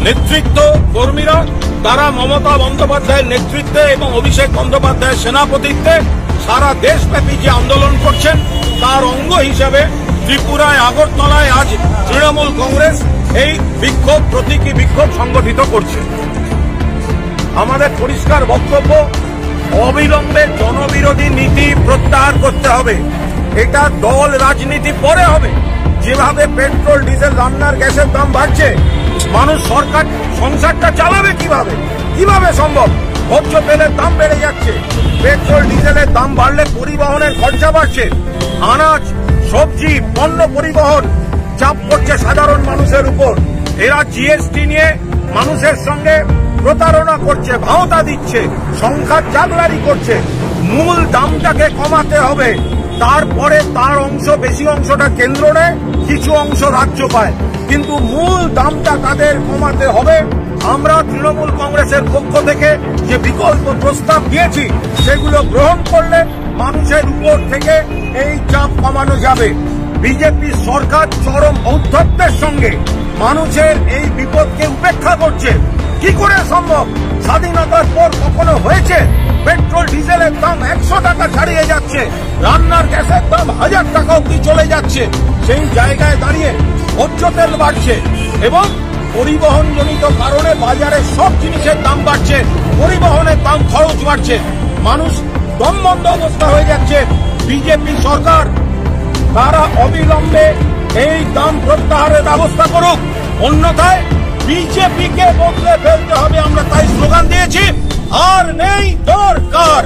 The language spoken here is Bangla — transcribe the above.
নেতৃত্ব কর্মীরা তারা মমতা বন্দ্যোপাধ্যায়ের নেতৃত্বে এবং অভিষেক বন্দ্যোপাধ্যায়ের সেনাপতিত্বে সারা দেশব্যাপী যে আন্দোলন করছেন তার অঙ্গ হিসেবে ত্রিপুরায় আগরতলায় আজ তৃণমূল কংগ্রেস এই বিক্ষোভ প্রতীকী বিক্ষোভ সংগঠিত করছে। আমাদের পরিষ্কার বক্তব্য, অবিলম্বে জনবিরোধী নীতি প্রত্যাহার করতে হবে। এটা দল রাজনীতি পরে হবে। যেভাবে পেট্রোল ডিজেল রান্নার গ্যাসের দাম বাড়ছে, মানুষ সরকার সংসারটা চালাবে কিভাবে? কিভাবে সম্ভব? ভোজ্য তেলের দাম বেড়ে যাচ্ছে, পেট্রোল ডিজেলের দাম বাড়লে পরিবহনের খরচা বাড়ছে, আনাজ সবজি পণ্য পরিবহন চাপ পড়ছে সাধারণ মানুষের উপর। এরা জিএসটি নিয়ে মানুষের সঙ্গে প্রতারণা করছে, ভাওতা দিচ্ছে, সংখ্যা জাগলারি করছে। মূল দামটাকে কমাতে হবে, তারপরে তার অংশ বেশি অংশটা কেন্দ্র নেয়, কিছু অংশ রাজ্য পায়, কিন্তু মূল দামটা তাদের কমাতে হবে। আমরা তৃণমূল কংগ্রেসের পক্ষ থেকে যে বিকল্প প্রস্তাব দিয়েছি সেগুলো গ্রহণ করলে মানুষের উপর থেকে এই চাপ কমানো যাবে। বিজেপি সরকার চরম ঔদ্ধত্যের সঙ্গে মানুষের এই বিপদকে উপেক্ষা করছে। কি করে সম্ভব? স্বাধীনতার পর কখনো হয়েছে পেট্রোল ডিজেলের দাম 100 টাকা ছাড়িয়ে যাচ্ছে, রান্নার গ্যাসের দাম 1000 টাকা অব্দি চলে যাচ্ছে, সেই জায়গায় দাঁড়িয়ে ভোজ্য তেল বাড়ছে এবং পরিবহনজনিত কারণে বাজারে সব জিনিসের দাম বাড়ছে, পরিবহনের দাম খরচ বাড়ছে, মানুষ দমবন্ধ অবস্থা হয়ে যাচ্ছে। বিজেপি সরকার তারা অবিলম্বে এই দাম প্রত্যাহারের ব্যবস্থা করুক, অন্যথায় বিজেপিকে বদলে ফেলতে হবে। আমরা তাই স্লোগান দিয়েছি, আর নেই দরকার।